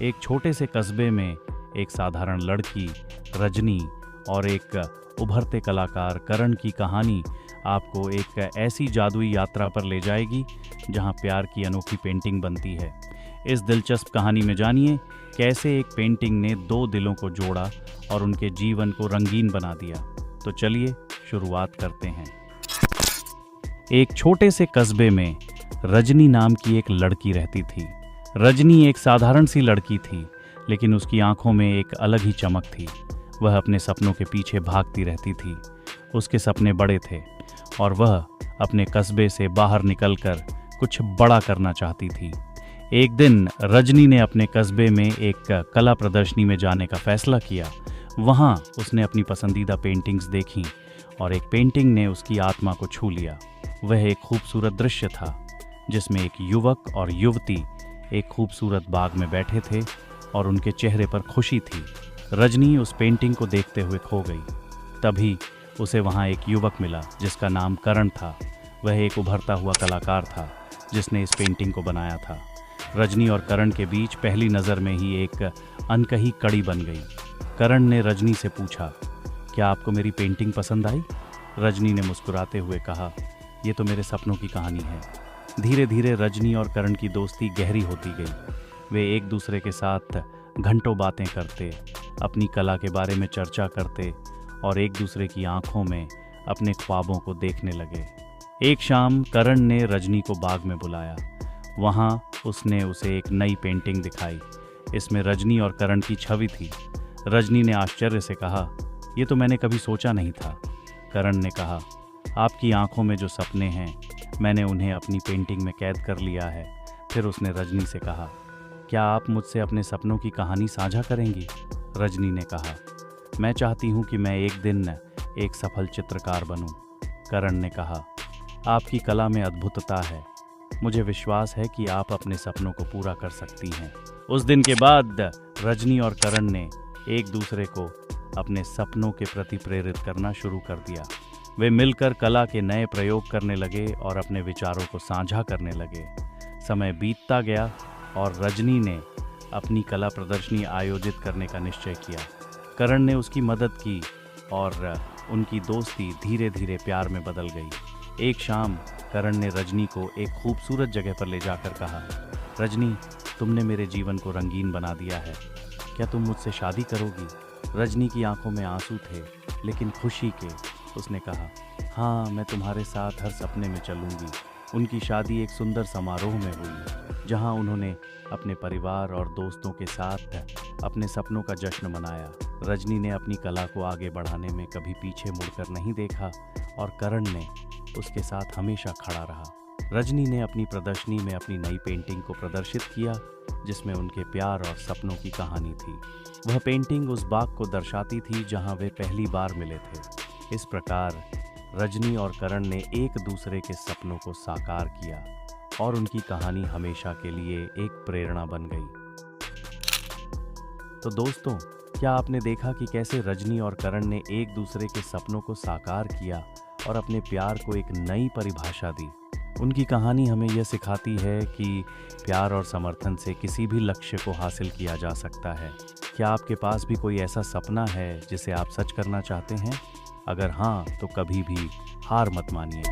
एक छोटे से कस्बे में एक साधारण लड़की रजनी और एक उभरते कलाकार करण की कहानी आपको एक ऐसी जादुई यात्रा पर ले जाएगी जहां प्यार की अनोखी पेंटिंग बनती है। इस दिलचस्प कहानी में जानिए कैसे एक पेंटिंग ने दो दिलों को जोड़ा और उनके जीवन को रंगीन बना दिया। तो चलिए शुरुआत करते हैं। एक छोटे से कस्बे में रजनी नाम की एक लड़की रहती थी। रजनी एक साधारण सी लड़की थी, लेकिन उसकी आंखों में एक अलग ही चमक थी। वह अपने सपनों के पीछे भागती रहती थी। उसके सपने बड़े थे और वह अपने कस्बे से बाहर निकलकर कुछ बड़ा करना चाहती थी। एक दिन रजनी ने अपने कस्बे में एक कला प्रदर्शनी में जाने का फैसला किया। वहां उसने अपनी पसंदीदा पेंटिंग्स देखीं और एक पेंटिंग ने उसकी आत्मा को छू लिया। वह एक खूबसूरत दृश्य था जिसमें एक युवक और युवती एक खूबसूरत बाग में बैठे थे और उनके चेहरे पर खुशी थी। रजनी उस पेंटिंग को देखते हुए खो गई। तभी उसे वहां एक युवक मिला जिसका नाम करण था। वह एक उभरता हुआ कलाकार था जिसने इस पेंटिंग को बनाया था। रजनी और करण के बीच पहली नज़र में ही एक अनकही कड़ी बन गई। करण ने रजनी से पूछा, क्या आपको मेरी पेंटिंग पसंद आई? रजनी ने मुस्कुराते हुए कहा, ये तो मेरे सपनों की कहानी है। धीरे धीरे रजनी और करण की दोस्ती गहरी होती गई। वे एक दूसरे के साथ घंटों बातें करते, अपनी कला के बारे में चर्चा करते और एक दूसरे की आंखों में अपने ख्वाबों को देखने लगे। एक शाम करण ने रजनी को बाग में बुलाया। वहां उसने उसे एक नई पेंटिंग दिखाई। इसमें रजनी और करण की छवि थी। रजनी ने आश्चर्य से कहा, ये तो मैंने कभी सोचा नहीं था। करण ने कहा, आपकी आंखों में जो सपने हैं मैंने उन्हें अपनी पेंटिंग में कैद कर लिया है। फिर उसने रजनी से कहा, क्या आप मुझसे अपने सपनों की कहानी साझा करेंगी? रजनी ने कहा, मैं चाहती हूँ कि मैं एक दिन एक सफल चित्रकार बनूं। करण ने कहा, आपकी कला में अद्भुतता है। मुझे विश्वास है कि आप अपने सपनों को पूरा कर सकती हैं। उस दिन के बाद रजनी और करण ने एक दूसरे को अपने सपनों के प्रति प्रेरित करना शुरू कर दिया। वे मिलकर कला के नए प्रयोग करने लगे और अपने विचारों को साझा करने लगे। समय बीतता गया और रजनी ने अपनी कला प्रदर्शनी आयोजित करने का निश्चय किया। करण ने उसकी मदद की और उनकी दोस्ती धीरे धीरे प्यार में बदल गई। एक शाम करण ने रजनी को एक खूबसूरत जगह पर ले जाकर कहा, रजनी, तुमने मेरे जीवन को रंगीन बना दिया है। क्या तुम मुझसे शादी करोगी? रजनी की आंखों में आंसू थे, लेकिन खुशी के। उसने कहा, हाँ, मैं तुम्हारे साथ हर सपने में चलूंगी। उनकी शादी एक सुंदर समारोह में हुई, जहां उन्होंने अपने परिवार और दोस्तों के साथ अपने सपनों का जश्न मनाया। रजनी ने अपनी कला को आगे बढ़ाने में कभी पीछे मुड़कर नहीं देखा और करण ने उसके साथ हमेशा खड़ा रहा। रजनी ने अपनी प्रदर्शनी में अपनी नई पेंटिंग को प्रदर्शित किया जिसमें उनके प्यार और सपनों की कहानी थी। वह पेंटिंग उस बाग को दर्शाती थी जहां वे पहली बार मिले थे। इस प्रकार रजनी और करण ने एक दूसरे के सपनों को साकार किया और उनकी कहानी हमेशा के लिए एक प्रेरणा बन गई। तो दोस्तों, क्या आपने देखा कि कैसे रजनी और करण ने एक दूसरे के सपनों को साकार किया और अपने प्यार को एक नई परिभाषा दी? उनकी कहानी हमें यह सिखाती है कि प्यार और समर्थन से किसी भी लक्ष्य को हासिल किया जा सकता है। क्या आपके पास भी कोई ऐसा सपना है जिसे आप सच करना चाहते हैं? अगर हाँ, तो कभी भी हार मत मानिए।